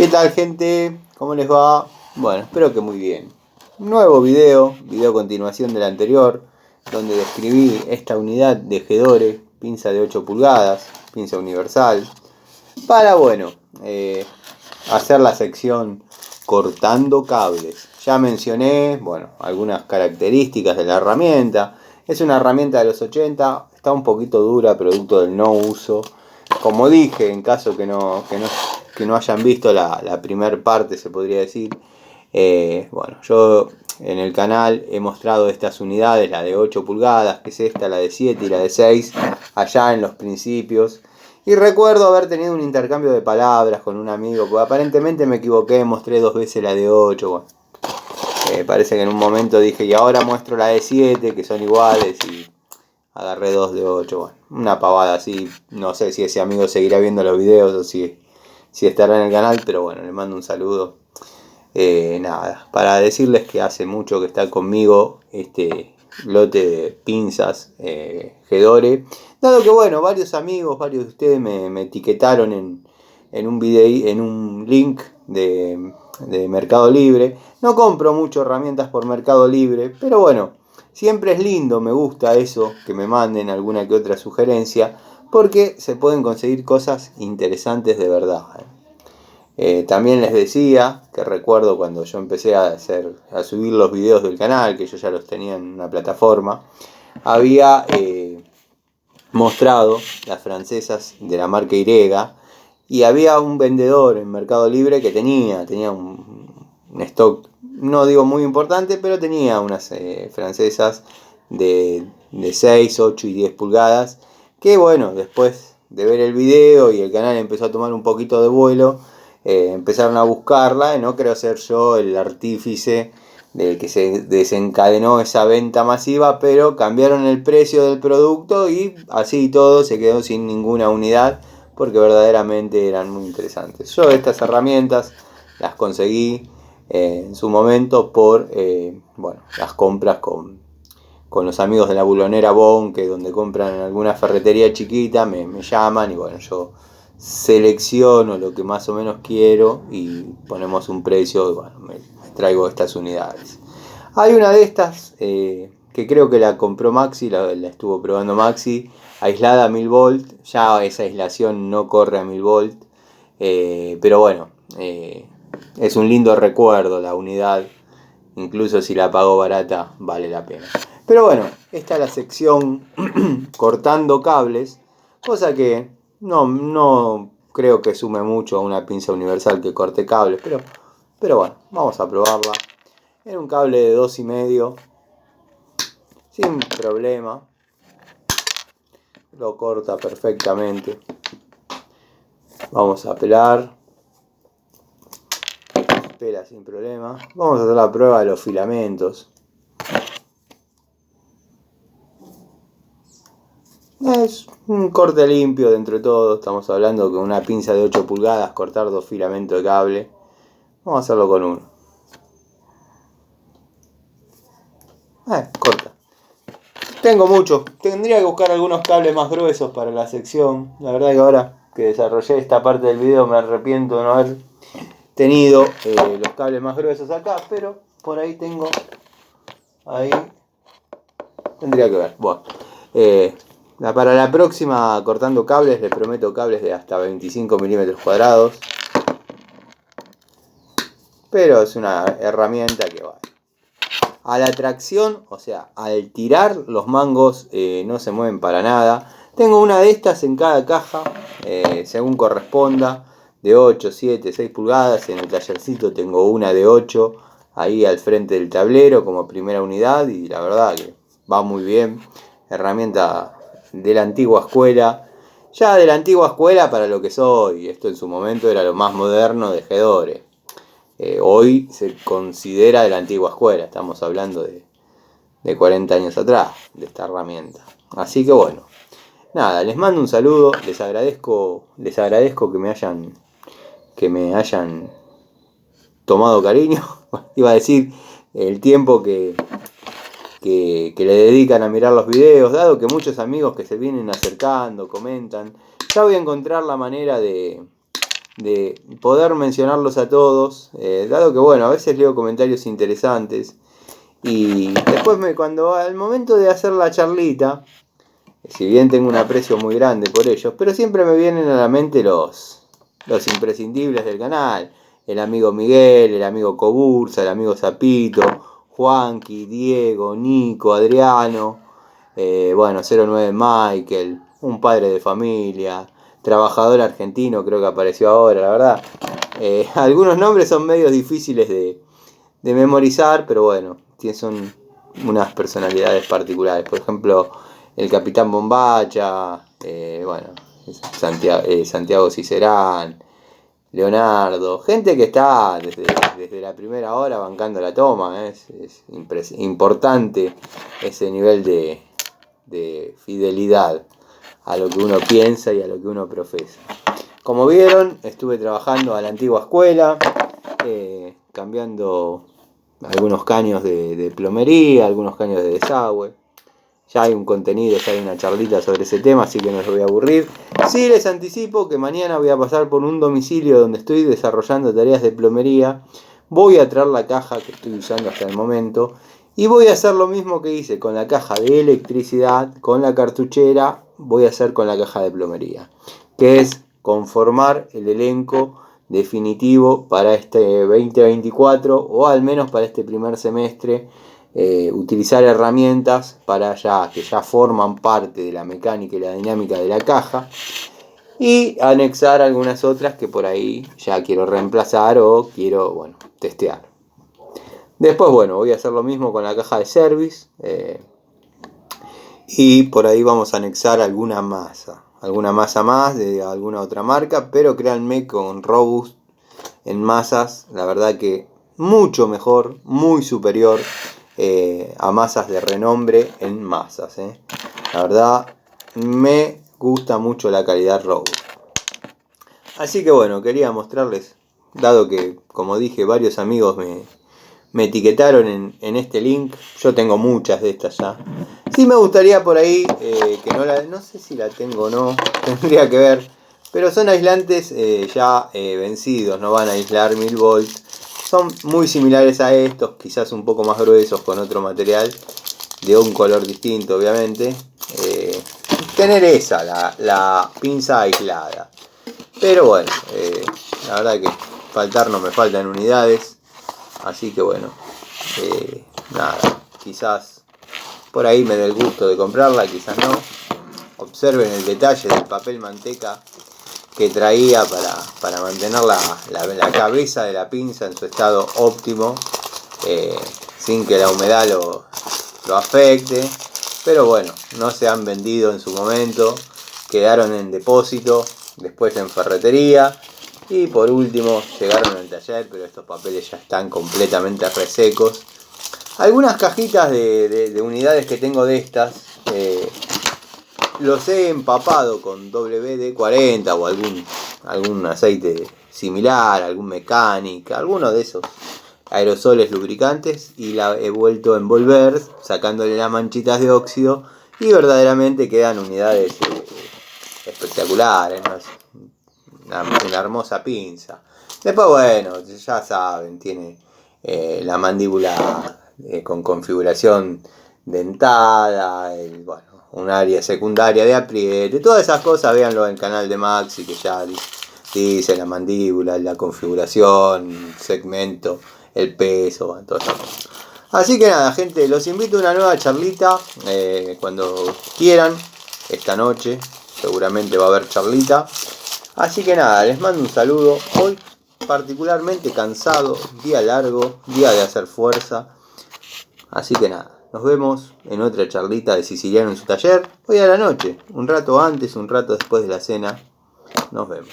¿Qué tal, gente? ¿Cómo les va? Bueno, espero que muy bien. Nuevo video continuación del anterior, donde describí esta unidad de Gedore, pinza de 8 pulgadas, pinza universal, para, hacer la sección cortando cables. Ya mencioné, algunas características de la herramienta. Es una herramienta de los 80, está un poquito dura, producto del no uso. Como dije, en caso que no hayan visto la primer parte, se podría decir, yo en el canal he mostrado estas unidades, la de 8 pulgadas, que es esta, la de 7 y la de 6, allá en los principios. Y recuerdo haber tenido un intercambio de palabras con un amigo, porque aparentemente me equivoqué, mostré 2 veces la de 8. Parece que en un momento dije, y ahora muestro la de 7, que son iguales, y agarré 2 de 8. Una pavada así. No sé si ese amigo seguirá viendo los videos o si estará en el canal, pero bueno, le mando un saludo. Para decirles que hace mucho que está conmigo este lote de pinzas Gedore, dado que varios amigos, varios de ustedes me etiquetaron en un video, en un link de Mercado Libre. No compro mucho herramientas por Mercado Libre, pero bueno, siempre es lindo, me gusta eso, que me manden alguna que otra sugerencia, porque se pueden conseguir cosas interesantes de verdad. También les decía que recuerdo cuando yo empecé a subir los videos del canal, que yo ya los tenía en una plataforma, había mostrado las francesas de la marca Irega, y había un vendedor en Mercado Libre que tenía un stock, no digo muy importante, pero tenía unas francesas de 6, 8 y 10 pulgadas, que después de ver el video y el canal empezó a tomar un poquito de vuelo, empezaron a buscarla, y no creo ser yo el artífice de que se desencadenó esa venta masiva, pero cambiaron el precio del producto y así todo se quedó sin ninguna unidad, porque verdaderamente eran muy interesantes. Yo estas herramientas las conseguí en su momento por las compras con los amigos de la bulonera Bon, que donde compran en alguna ferretería chiquita, me llaman y yo selecciono lo que más o menos quiero y ponemos un precio y me traigo estas unidades. Hay una de estas que creo que la compró Maxi, la estuvo probando Maxi, aislada a 1000 volt. Ya esa aislación no corre a 1000 volt, pero es un lindo recuerdo la unidad. Incluso si la pago barata, vale la pena. Pero esta es la sección cortando cables, cosa que no creo que sume mucho a una pinza universal que corte cables, pero vamos a probarla. Era un cable de 2,5, sin problema, lo corta perfectamente. Vamos a pelar, pela sin problema. Vamos a hacer la prueba de los filamentos. Es un corte limpio dentro de todo. Estamos hablando que una pinza de 8 pulgadas cortar 2 filamentos de cable. Vamos a hacerlo con uno. Corta. Tengo muchos. Tendría que buscar algunos cables más gruesos para la sección. La verdad que ahora que desarrollé esta parte del video me arrepiento de no haber tenido los cables más gruesos acá, pero por ahí tengo. Ahí tendría que ver. Para la próxima cortando cables les prometo cables de hasta 25 milímetros cuadrados, pero es una herramienta que va. A la tracción, o sea, al tirar los mangos no se mueven para nada. Tengo una de estas en cada caja, según corresponda, de 8, 7, 6 pulgadas. En el tallercito tengo una de 8, ahí al frente del tablero como primera unidad, y la verdad que va muy bien. Herramienta de la antigua escuela, ya de la antigua escuela para lo que soy. Esto en su momento era lo más moderno de Gedore. Hoy se considera de la antigua escuela, estamos hablando de 40 años atrás de esta herramienta. Así que les mando un saludo, les agradezco que me hayan tomado cariño, iba a decir el tiempo que le dedican a mirar los videos, dado que muchos amigos que se vienen acercando, comentan. Ya voy a encontrar la manera de de poder mencionarlos a todos, dado que bueno, a veces leo comentarios interesantes y después cuando al momento de hacer la charlita, si bien tengo un aprecio muy grande por ellos, pero siempre me vienen a la mente los imprescindibles del canal, el amigo Miguel, el amigo Coburza, el amigo Zapito, Juanqui, Diego, Nico, Adriano, bueno, 09 Michael, un padre de familia, trabajador argentino creo que apareció ahora, la verdad. Algunos nombres son medios difíciles de memorizar, pero bueno, son unas personalidades particulares. Por ejemplo, el Capitán Bombacha, bueno, Santiago Cicerán, Leonardo, gente que está desde la primera hora bancando la toma. Es importante ese nivel de fidelidad a lo que uno piensa y a lo que uno profesa. Como vieron, estuve trabajando a la antigua escuela, cambiando algunos caños de plomería, algunos caños de desagüe. Ya hay un contenido, ya hay una charlita sobre ese tema, así que no los voy a aburrir. Sí les anticipo que mañana voy a pasar por un domicilio donde estoy desarrollando tareas de plomería. Voy a traer la caja que estoy usando hasta el momento y voy a hacer lo mismo que hice con la caja de electricidad, con la cartuchera, voy a hacer con la caja de plomería, que es conformar el elenco definitivo para este 2024 o al menos para este primer semestre. Utilizar herramientas que ya forman parte de la mecánica y la dinámica de la caja y anexar algunas otras que por ahí ya quiero reemplazar o quiero, bueno, testear. Después, bueno, voy a hacer lo mismo con la caja de service y por ahí vamos a anexar alguna masa más de alguna otra marca, pero créanme, con Robust en masas, la verdad que mucho mejor, muy superior a masas de renombre en masas. La verdad, me gusta mucho la calidad Robust. Así que bueno, quería mostrarles, dado que, como dije, varios amigos me etiquetaron en este link. Yo tengo muchas de estas ya. Sí me gustaría por ahí, que no sé si la tengo o no, tendría que ver. Pero son aislantes ya vencidos, no van a aislar 1000 volts. Son muy similares a estos, quizás un poco más gruesos con otro material, de un color distinto obviamente. Tener esa, la pinza aislada. Pero bueno, la verdad que faltar no me faltan unidades. Así que bueno, nada, quizás por ahí me dé el gusto de comprarla, quizás no. Observen el detalle del papel manteca que traía para mantener la cabeza de la pinza en su estado óptimo, sin que la humedad lo afecte. Pero bueno, no se han vendido en su momento, quedaron en depósito, después en ferretería y por último llegaron al taller, pero estos papeles ya están completamente resecos. Algunas cajitas de unidades que tengo de estas, los he empapado con WD-40 o algún aceite similar, algún mecánica, alguno de esos aerosoles lubricantes, y la he vuelto a envolver sacándole las manchitas de óxido y verdaderamente quedan unidades espectaculares, ¿no? Una hermosa pinza. Después bueno, ya saben, tiene la mandíbula con configuración dentada, bueno, un área secundaria de apriete, todas esas cosas véanlo en el canal de Maxi, que ya dice la mandíbula, la configuración, segmento, el peso, todas esas cosas. Así que nada, gente, los invito a una nueva charlita cuando quieran. Esta noche seguramente va a haber charlita. Así que nada, les mando un saludo. Hoy particularmente cansado, día largo, día de hacer fuerza. Así que nada, nos vemos en otra charlita de Siciliano en su taller. Hoy a la noche, un rato antes, un rato después de la cena. Nos vemos.